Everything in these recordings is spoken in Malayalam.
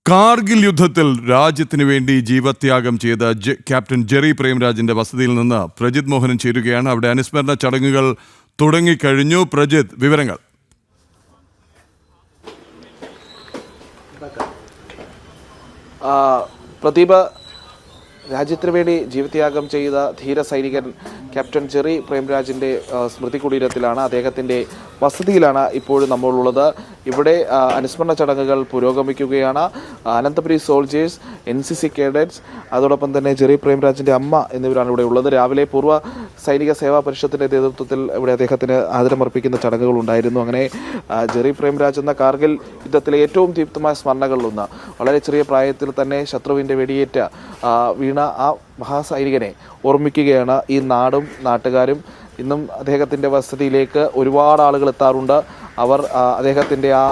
കാർഗിൽ യുദ്ധത്തിൽ രാജ്യത്തിന് വേണ്ടി ജീവത്യാഗം ചെയ്ത ക്യാപ്റ്റൻ ജെറി പ്രേംരാജിന്റെ വസതിയിൽ നിന്ന് പ്രജിത് മോഹനൻ ചേരുകയാണ്. അവിടെ അനുസ്മരണ ചടങ്ങുകൾ തുടങ്ങിക്കഴിഞ്ഞു. പ്രജിത്, വിവരങ്ങൾ. പ്രദീപ്, രാജ്യത്തിന് വേണ്ടി ജീവത്യാഗം ചെയ്ത ധീര സൈനികൻ ക്യാപ്റ്റൻ ജെറി പ്രേംരാജിൻ്റെ സ്മൃതി കുടീരത്തിലാണ്, അദ്ദേഹത്തിൻ്റെ വസതിയിലാണ് ഇപ്പോഴും നമ്മളുള്ളത്. ഇവിടെ അനുസ്മരണ ചടങ്ങുകൾ പുരോഗമിക്കുകയാണ്. അനന്തപുരി സോൾജേഴ്സ്, NCC കേഡറ്റ്സ്, അതോടൊപ്പം തന്നെ ജെറി പ്രേംരാജിൻ്റെ അമ്മ എന്നിവരാണ് ഇവിടെ ഉള്ളത്. രാവിലെ പൂർവ്വ സൈനിക സേവാ പരിഷത്തിൻ്റെ നേതൃത്വത്തിൽ ഇവിടെ അദ്ദേഹത്തിന് ആദരമർപ്പിക്കുന്ന ചടങ്ങുകൾ ഉണ്ടായിരുന്നു. അങ്ങനെ ജെറി പ്രേംരാജ് എന്ന കാർഗിൽ യുദ്ധത്തിലെ ഏറ്റവും ദീപ്തമായ സ്മരണകളിലൊന്ന്, വളരെ ചെറിയ പ്രായത്തിൽ തന്നെ ശത്രുവിൻ്റെ വെടിയേറ്റ വീണ ആ മഹാസൈനികനെ ഓർമ്മിക്കുകയാണ് ഈ നാടും നാട്ടുകാരും. ഇന്നും അദ്ദേഹത്തിൻ്റെ വസതിയിലേക്ക് ഒരുപാട് ആളുകൾ എത്താറുണ്ട്. അവർ അദ്ദേഹത്തിൻ്റെ ആ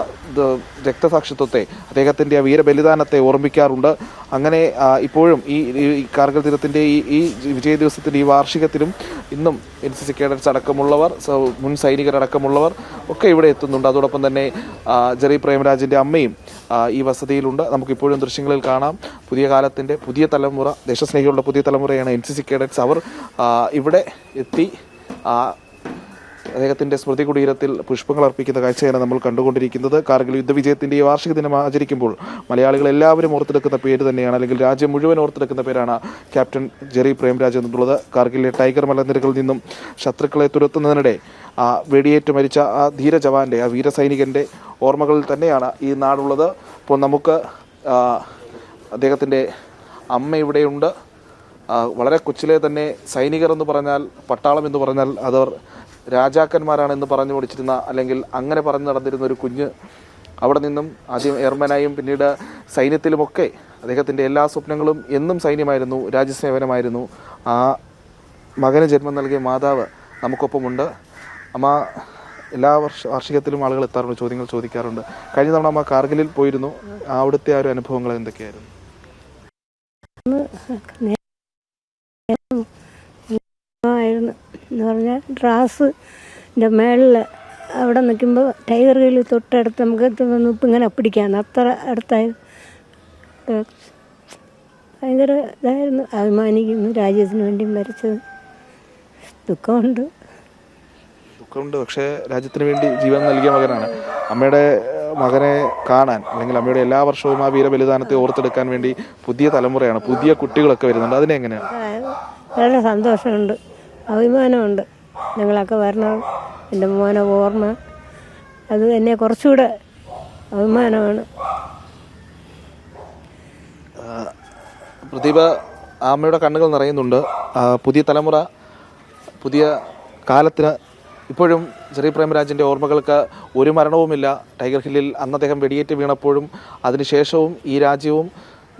രക്തസാക്ഷിത്വത്തെ, അദ്ദേഹത്തിൻ്റെ ആ വീരബലിദാനത്തെ ഓർമ്മിക്കാറുണ്ട്. അങ്ങനെ ഇപ്പോഴും ഈ കാർഗിൽ ദിനത്തിൻ്റെ ഈ വിജയ ദിവസത്തിൻ്റെ ഈ വാർഷികത്തിലും ഇന്നും NCC കേഡറ്റ്സ് അടക്കമുള്ളവർ, മുൻ സൈനികരടക്കമുള്ളവർ ഒക്കെ ഇവിടെ എത്തുന്നുണ്ട്. അതോടൊപ്പം തന്നെ ജെറി പ്രേംരാജിൻ്റെ അമ്മയും ഈ വസതിയിലുണ്ട്. നമുക്കിപ്പോഴും ദൃശ്യങ്ങളിൽ കാണാം. പുതിയ കാലത്തിൻ്റെ പുതിയ തലമുറ, ദേശസ്നേഹികളുടെ പുതിയ തലമുറയാണ് NCC കേഡറ്റ്സ്. അവർ ഇവിടെ എത്തി അദ്ദേഹത്തിൻ്റെ സ്മൃതി കുടീരത്തിൽ പുഷ്പങ്ങൾ അർപ്പിക്കുന്ന കാഴ്ചയാണ് നമ്മൾ കണ്ടുകൊണ്ടിരിക്കുന്നത്. കാർഗിൽ യുദ്ധവിജയത്തിൻ്റെ ഈ വാർഷിക ദിനം ആചരിക്കുമ്പോൾ മലയാളികൾ എല്ലാവരും ഓർത്തെടുക്കുന്ന പേര് തന്നെയാണ്, അല്ലെങ്കിൽ രാജ്യം മുഴുവൻ ഓർത്തെടുക്കുന്ന പേരാണ് ക്യാപ്റ്റൻ ജെറി പ്രേംരാജ് എന്നുള്ളത്. കാർഗിലെ ടൈഗർ മലനിരകളിൽ നിന്നും ശത്രുക്കളെ തുരത്തുന്നതിനിടെ വെടിയേറ്റ് മരിച്ച ആ ധീര ജവാന്റെ, ആ വീരസൈനികൻ്റെ ഓർമ്മകളിൽ തന്നെയാണ് ഈ നാടുള്ളത്. അപ്പോൾ നമുക്ക് അദ്ദേഹത്തിൻ്റെ അമ്മ ഇവിടെയുണ്ട്. വളരെ കൊച്ചിലെ തന്നെ സൈനികർ എന്ന് പറഞ്ഞാൽ, പട്ടാളം എന്ന് പറഞ്ഞാൽ അവർ രാജാക്കന്മാരാണെന്ന് പറഞ്ഞു പഠിച്ചിരുന്ന, അല്ലെങ്കിൽ അങ്ങനെ പറഞ്ഞു നടന്നിരുന്ന ഒരു കുഞ്ഞ്, അവിടെ നിന്നും ആദ്യം എയർമാനായും പിന്നീട് സൈന്യത്തിലുമൊക്കെ അദ്ദേഹത്തിൻ്റെ എല്ലാ സ്വപ്നങ്ങളും എന്നും സൈന്യമായിരുന്നു, രാജ്യസേവനമായിരുന്നു. ആ മകന് ജന്മം നൽകിയ മാതാവ് നമുക്കൊപ്പമുണ്ട്. അമ്മ എല്ലാ വാർഷികത്തിലും ആളുകൾ എത്താറുണ്ട്, ചോദ്യങ്ങൾ ചോദിക്കാറുണ്ട്. കഴിഞ്ഞ തവണ അമ്മ കാർഗിലിൽ പോയിരുന്നു. അവിടുത്തെ ആ ഒരു അനുഭവങ്ങൾ എന്തൊക്കെയായിരുന്നു? എന്ന് പറഞ്ഞാൽ ഡ്രാസിൻ്റെ മേളിൽ അവിടെ നിൽക്കുമ്പോൾ ടൈഗർ ഹിൽ തൊട്ടടുത്ത് നമുക്ക് ഇപ്പം ഇങ്ങനെ പിടിക്കാമെന്ന്, അത്ര അടുത്തായിരുന്നു. ഭയങ്കര ഇതായിരുന്നു. അഭിമാനിക്കുന്നു, രാജ്യത്തിന് വേണ്ടി മരിച്ചത്. ദുഃഖമുണ്ട്. പക്ഷേ രാജ്യത്തിന് വേണ്ടി ജീവൻ നൽകിയ മകനാണ്. അമ്മയുടെ മകനെ കാണാൻ, അല്ലെങ്കിൽ അമ്മയുടെ എല്ലാ വർഷവും ആ വീരബലിദാനത്തെ ഓർത്തെടുക്കാൻ വേണ്ടി പുതിയ തലമുറയാണ്, പുതിയ കുട്ടികളൊക്കെ വരുന്നുണ്ട്. അതിനെങ്ങനെയാണ്? വളരെ സന്തോഷമുണ്ട്, അഭിമാനമുണ്ട്. ഞങ്ങളൊക്കെ വരണം, എൻ്റെ മോനെ ഓർമ്മ, അത് എന്നെ കുറച്ചുകൂടെ അഭിമാനമാണ്. പ്രദീപ്, അമ്മയുടെ കണ്ണുകൾ നിറയുന്നുണ്ട്. പുതിയ തലമുറ, പുതിയ കാലത്തിന് ഇപ്പോഴും ജെറി പ്രേംരാജിൻ്റെ ഓർമ്മകൾക്ക് ഒരു മരണവുമില്ല. ടൈഗർ ഹില്ലിൽ അന്ന് അദ്ദേഹം വെടിയേറ്റ് വീണപ്പോഴും അതിനുശേഷവും ഈ രാജ്യവും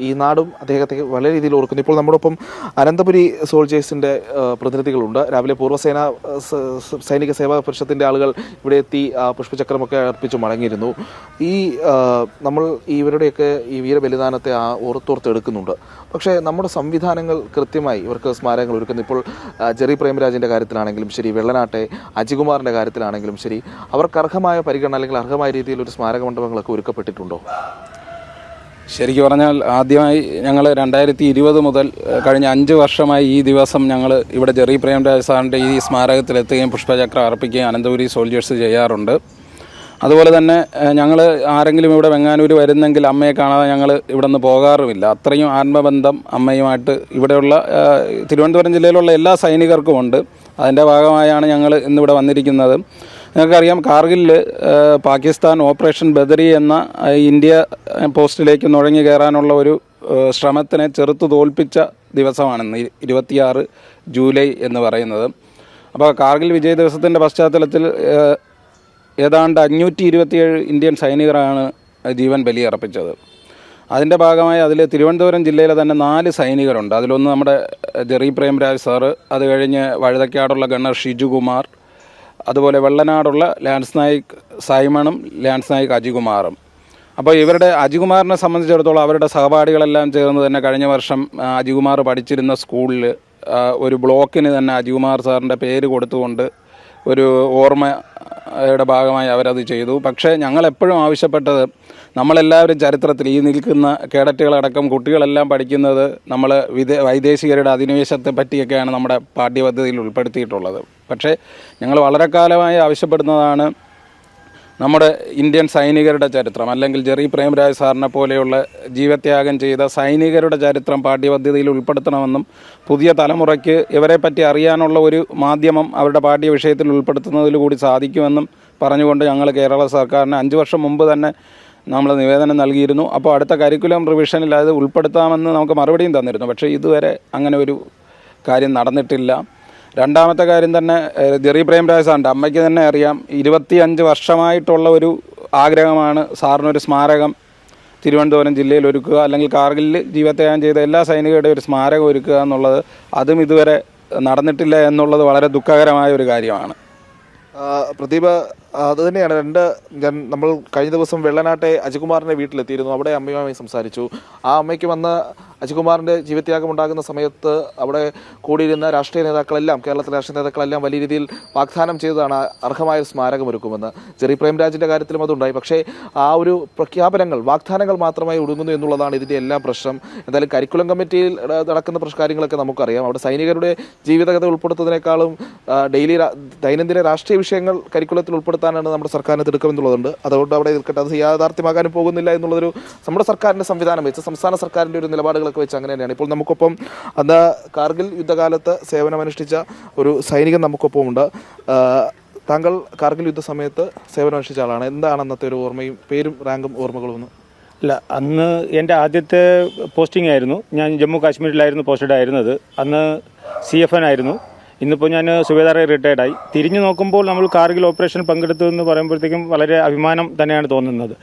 ഈ നാടും അദ്ദേഹത്തെ വളരെ രീതിയിൽ ഓർക്കുന്നു. ഇപ്പോൾ നമ്മോടൊപ്പം അനന്തപുരി സോൾജേഴ്സിൻ്റെ പ്രതിനിധികളുണ്ട്. രാവിലെ പൂർവ്വസേന സൈനിക സേവാ പരിഷത്തിൻ്റെ ആളുകൾ ഇവിടെ എത്തി പുഷ്പചക്രമൊക്കെ അർപ്പിച്ചു മടങ്ങിയിരുന്നു. നമ്മൾ ഇവരുടെയൊക്കെ ഈ വീരബലിദാനത്തെ ഓർത്തെടുക്കുന്നുണ്ട്. പക്ഷേ നമ്മുടെ സംവിധാനങ്ങൾ കൃത്യമായി ഇവർക്ക് സ്മാരകങ്ങൾ ഒരുക്കുന്നു. ഇപ്പോൾ ജെറി പ്രേംരാജിൻ്റെ കാര്യത്തിലാണെങ്കിലും ശരി, വെള്ളനാട്ടെ അജികുമാറിൻ്റെ കാര്യത്തിലാണെങ്കിലും ശരി, അവർക്ക് അർഹമായ പരിഗണന, അല്ലെങ്കിൽ അർഹമായ രീതിയിൽ ഒരു സ്മാരക മണ്ഡപങ്ങളൊക്കെ ഒരുക്കപ്പെട്ടിട്ടുണ്ടോ? ശരിക്കും പറഞ്ഞാൽ ആദ്യമായി ഞങ്ങൾ 2020 മുതൽ കഴിഞ്ഞ 5 വർഷമായി ഈ ദിവസം ഞങ്ങൾ ഇവിടെ ജെറി പ്രേംരാജ് സാറിൻ്റെ ഈ സ്മാരകത്തിലെത്തുകയും പുഷ്പചക്രം അർപ്പിക്കുകയും അനന്തപുരി സോൾജേഴ്സ് ചെയ്യാറുണ്ട്. അതുപോലെ തന്നെ ഞങ്ങൾ ആരെങ്കിലും ഇവിടെ വെങ്ങാനൂർ വരുന്നെങ്കിൽ അമ്മയെ കാണാതെ ഞങ്ങൾ ഇവിടെ നിന്ന് പോകാറുമില്ല. അത്രയും ആത്മബന്ധം അമ്മയുമായിട്ട് ഇവിടെയുള്ള തിരുവനന്തപുരം ജില്ലയിലുള്ള എല്ലാ സൈനികർക്കും ഉണ്ട്. അതിൻ്റെ ഭാഗമായാണ് ഞങ്ങൾ ഇന്നിവിടെ വന്നിരിക്കുന്നത്. നിങ്ങൾക്കറിയാം, കാർഗിലിൽ പാകിസ്ഥാൻ ഓപ്പറേഷൻ ബദരി എന്ന ഇന്ത്യ പോസ്റ്റിലേക്ക് നുഴഞ്ഞു കയറാനുള്ള ഒരു ശ്രമത്തിനെ ചെറുത്തു തോൽപ്പിച്ച ദിവസമാണെന്ന് 26 ജൂലൈ എന്ന് പറയുന്നത്. അപ്പോൾ കാർഗിൽ വിജയ ദിവസത്തിൻ്റെ പശ്ചാത്തലത്തിൽ ഏതാണ്ട് 527 ഇന്ത്യൻ സൈനികരാണ് ജീവൻ ബലിയർപ്പിച്ചത്. അതിൻ്റെ ഭാഗമായി അതിൽ തിരുവനന്തപുരം ജില്ലയിലെ തന്നെ 4 സൈനികരുണ്ട്. അതിലൊന്ന് നമ്മുടെ ജെറി പ്രേംരാജ് സാറ്, അത് കഴിഞ്ഞ് വഴുതക്കാടുള്ള ഗണ്ണർ ഷിജുകുമാർ, അതുപോലെ വെള്ളനാടുള്ള ലാൻസ് നായിക് സൈമണും ലാൻസ് നായിക് അജികുമാറും. അപ്പോൾ ഇവരുടെ അജികുമാറിനെ സംബന്ധിച്ചിടത്തോളം അവരുടെ സഹപാഠികളെല്ലാം ചേർന്ന് തന്നെ കഴിഞ്ഞ വർഷം അജികുമാർ പഠിച്ചിരുന്ന സ്കൂളിൽ ഒരു ബ്ലോക്കിന് തന്നെ അജികുമാർ സാറിൻ്റെ പേര് കൊടുത്തുകൊണ്ട് ഒരു ഓർമ്മ യുടെ ഭാഗമായി അവരത് ചെയ്തു. പക്ഷേ ഞങ്ങളെപ്പോഴും ആവശ്യപ്പെട്ടത്, നമ്മളെല്ലാവരും ചരിത്രത്തിൽ ഈ നിൽക്കുന്ന കേഡറ്റുകളടക്കം കുട്ടികളെല്ലാം പഠിക്കുന്നത് നമ്മൾ വൈദേശികരുടെ അധിനിവേശത്തെ പറ്റിയൊക്കെയാണ് നമ്മുടെ പാഠ്യപദ്ധതിയിൽ ഉൾപ്പെടുത്തിയിട്ടുള്ളത്. പക്ഷേ ഞങ്ങൾ വളരെ കാലമായി ആവശ്യപ്പെടുന്നതാണ് നമ്മുടെ ഇന്ത്യൻ സൈനികരുടെ ചരിത്രം, അല്ലെങ്കിൽ ജെറി പ്രേംരാജ് സാറിനെ പോലെയുള്ള ജീവത്യാഗം ചെയ്ത സൈനികരുടെ ചരിത്രം പാഠ്യപദ്ധതിയിൽ ഉൾപ്പെടുത്തണമെന്നും പുതിയ തലമുറയ്ക്ക് ഇവരെപ്പറ്റി അറിയാനുള്ള ഒരു മാധ്യമം അവരുടെ പാഠ്യ വിഷയത്തിൽ ഉൾപ്പെടുത്തുന്നതിലൂടി സാധിക്കുമെന്നും പറഞ്ഞുകൊണ്ട് ഞങ്ങൾ കേരള സർക്കാരിന് 5 വർഷം മുമ്പ് തന്നെ നമ്മൾ നിവേദനം നൽകിയിരുന്നു. അപ്പോൾ അടുത്ത കരിക്കുലം റിവിഷനിൽ അത് ഉൾപ്പെടുത്താമെന്ന് നമുക്ക് മറുപടിയും തന്നിരുന്നു. പക്ഷേ ഇതുവരെ അങ്ങനെ ഒരു കാര്യം നടന്നിട്ടില്ല. രണ്ടാമത്തെ കാര്യം തന്നെ, ജെറി പ്രേംരാജ് സാറിൻ്റെ അമ്മയ്ക്ക് തന്നെ അറിയാം, 25 വർഷമായിട്ടുള്ള ഒരു ആഗ്രഹമാണ് സാറിനൊരു സ്മാരകം തിരുവനന്തപുരം ജില്ലയിൽ ഒരുക്കുക, അല്ലെങ്കിൽ കാർഗിലിൽ ജീവത്യാഗം ചെയ്ത എല്ലാ സൈനികരുടെയും ഒരു സ്മാരകം ഒരുക്കുക എന്നുള്ളത്. അതും ഇതുവരെ നടന്നിട്ടില്ല എന്നുള്ളത് വളരെ ദുഃഖകരമായ ഒരു കാര്യമാണ്. പ്രദീപ്, അത് തന്നെയാണ് നമ്മൾ കഴിഞ്ഞ ദിവസം വെള്ളനാട്ടെ അജികുമാറിൻ്റെ വീട്ടിലെത്തിയിരുന്നു. അവിടെ അമ്മയുമായി സംസാരിച്ചു. ആ അമ്മയ്ക്ക് വന്ന് അജികുമാറിൻ്റെ ജീവത്യാഗം ഉണ്ടാകുന്ന സമയത്ത് അവിടെ കൂടിയിരുന്ന രാഷ്ട്രീയ നേതാക്കളെല്ലാം, കേരളത്തിലെ രാഷ്ട്രീയ നേതാക്കളെല്ലാം വലിയ രീതിയിൽ വാഗ്ദാനം ചെയ്തതാണ് അർഹമായ ഒരു സ്മാരകം ഒരുക്കുമെന്ന്. ജെറി പ്രേംരാജിൻ്റെ കാര്യത്തിലും അതുണ്ടായി. പക്ഷേ ആ ഒരു പ്രഖ്യാപനങ്ങൾ, വാഗ്ദാനങ്ങൾ മാത്രമായി ഒടുങ്ങുന്നു എന്നുള്ളതാണ് ഇതിൻ്റെ എല്ലാം പ്രശ്നം. എന്തായാലും കരിക്കുലം കമ്മിറ്റിയിൽ നടക്കുന്ന കാര്യങ്ങളൊക്കെ നമുക്കറിയാം. അവിടെ സൈനികരുടെ ജീവിതകഥ ഉൾപ്പെടുത്തുന്നതിനേക്കാളും ദൈനംദിന രാഷ്ട്രീയ വിഷയങ്ങൾ കരിക്കുലത്തിൽ ഉൾപ്പെടുത്താനാണ് നമ്മുടെ സർക്കാരിന് തിടുക്കമെന്നുള്ളതുണ്ട്. അതുകൊണ്ട് അവിടെ നിൽക്കട്ടെ, അത് യാഥാർത്ഥ്യമാകാനും പോകുന്നില്ല എന്നുള്ളതൊരു നമ്മുടെ സർക്കാരിൻ്റെ സംവിധാനം വെച്ച്, സംസ്ഥാന സർക്കാരിൻ്റെ ഒരു നിലപാടുകളൊക്കെ വെച്ച് അങ്ങനെ തന്നെയാണ്. ഇപ്പോൾ നമുക്കൊപ്പം അന്ന് കാർഗിൽ യുദ്ധകാലത്ത് സേവനമനുഷ്ഠിച്ച ഒരു സൈനികൻ നമുക്കൊപ്പം ഉണ്ട്. താങ്കൾ കാർഗിൽ യുദ്ധ സമയത്ത് സേവനമനുഷ്ഠിച്ച ആളാണ്. എന്താണ് അന്നത്തെ ഒരു ഓർമ്മയും, പേരും റാങ്കും ഓർമ്മകളും? അല്ല, അന്ന് എൻ്റെ ആദ്യത്തെ പോസ്റ്റിംഗ് ആയിരുന്നു. ഞാൻ ജമ്മു കാശ്മീരിലായിരുന്നു പോസ്റ്റഡ് ആയിരുന്നത്. അന്ന് CFN ആയിരുന്നു. ഇന്നിപ്പോൾ ഞാൻ സുബേദാറായി റിട്ടയർഡായി. തിരിഞ്ഞു നോക്കുമ്പോൾ നമ്മൾ കാർഗിൽ ഓപ്പറേഷൻ പങ്കെടുത്തു എന്ന് പറയുമ്പോഴത്തേക്കും വളരെ അഭിമാനം തന്നെയാണ് തോന്നുന്നത്.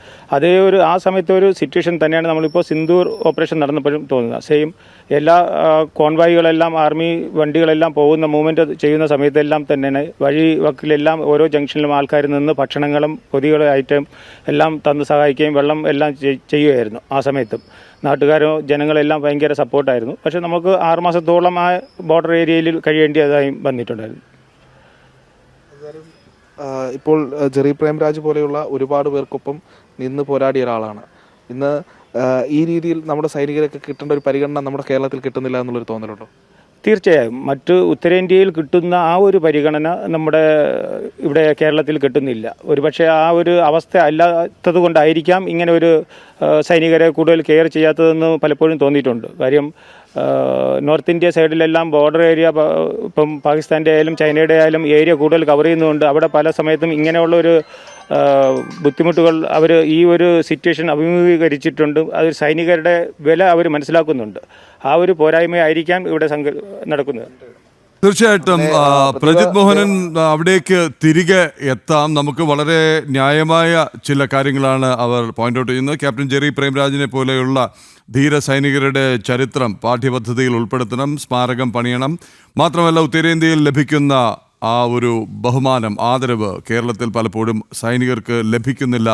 ആ സമയത്തെ ഒരു സിറ്റുവേഷൻ തന്നെയാണ് നമ്മളിപ്പോൾ സിന്ദൂർ ഓപ്പറേഷൻ നടന്നപ്പോഴും തോന്നുന്നത്. സെയിം എല്ലാ കോൺവായികളെല്ലാം, ആർമി വണ്ടികളെല്ലാം പോകുന്ന മൂവ്മെൻറ്റ് ചെയ്യുന്ന സമയത്തെല്ലാം തന്നെ വഴി വക്കിലെല്ലാം ഓരോ ജംഗ്ഷനിലും ആൾക്കാർ നിന്ന് ഭക്ഷണങ്ങളും പൊതികളും ഐറ്റം എല്ലാം തന്ന് സഹായിക്കുകയും വെള്ളം എല്ലാം ചെയ്യുകയായിരുന്നു. ആ സമയത്തും നാട്ടുകാരോ ജനങ്ങളെല്ലാം ഭയങ്കര സപ്പോർട്ടായിരുന്നു. പക്ഷേ നമുക്ക് 6 മാസത്തോളം ആ ബോർഡർ ഏരിയയിൽ കഴിയേണ്ടതായി വന്നിട്ടുണ്ടായിരുന്നു. ഇപ്പോൾ ജെറി പ്രേംരാജ് പോലെയുള്ള ഒരുപാട് പേർക്കൊപ്പം നിന്ന് പോരാടിയ ഒരാളാണ്. ഇന്ന് ഈ രീതിയിൽ നമ്മുടെ സൈനികരൊക്കെ കിട്ടേണ്ട ഒരു പരിഗണന നമ്മുടെ കേരളത്തിൽ കിട്ടുന്നില്ല എന്നുള്ളൊരു തോന്നലുണ്ടോ? തീർച്ചയായും മറ്റ് ഉത്തരേന്ത്യയിൽ കിട്ടുന്ന ആ ഒരു പരിഗണന നമ്മുടെ ഇവിടെ കേരളത്തിൽ കിട്ടുന്നില്ല. ഒരുപക്ഷെ ആ ഒരു അവസ്ഥ അല്ലാത്തത് കൊണ്ടായിരിക്കാം ഇങ്ങനെ ഒരു സൈനികരെ കൂടുതൽ കെയർ ചെയ്യാത്തതെന്ന് പലപ്പോഴും തോന്നിയിട്ടുണ്ട്. കാര്യം നോർത്ത് ഇന്ത്യ സൈഡിലെല്ലാം ബോർഡർ ഏരിയ, ഇപ്പം പാകിസ്ഥാൻ്റെ ആയാലും ചൈനയുടെ ആയാലും ഏരിയ കൂടുതൽ കവർ ചെയ്യുന്നതുകൊണ്ട് അവിടെ പല സമയത്തും ഇങ്ങനെയുള്ളൊരു ബുദ്ധിമുട്ടുകൾ അവർ ഈ ഒരു സിറ്റുവേഷൻ അഭിമുഖീകരിച്ചിട്ടുണ്ട്. അത് സൈനികരുടെ വില അവർ മനസ്സിലാക്കുന്നുണ്ട്. ആ ഒരു പോരായ്മയായിരിക്കാം ഇവിടെ നടക്കുന്നത്. തീർച്ചയായിട്ടും പ്രജിത് മോഹനൻ, അവിടേക്ക് തിരികെ എത്താം. നമുക്ക് വളരെ ന്യായമായ ചില കാര്യങ്ങളാണ് അവർ പോയിന്റ് ഔട്ട് ചെയ്യുന്നത്. ക്യാപ്റ്റൻ ജെറി പ്രേംരാജിനെ പോലെയുള്ള ധീര സൈനികരുടെ ചരിത്രം പാഠ്യപദ്ധതിയിൽ ഉൾപ്പെടുത്തണം, സ്മാരകം പണിയണം. മാത്രമല്ല, ഉത്തരേന്ത്യയിൽ ലഭിക്കുന്ന ആ ഒരു ബഹുമാനം, ആദരവ് കേരളത്തിൽ പലപ്പോഴും സൈനികർക്ക് ലഭിക്കുന്നില്ല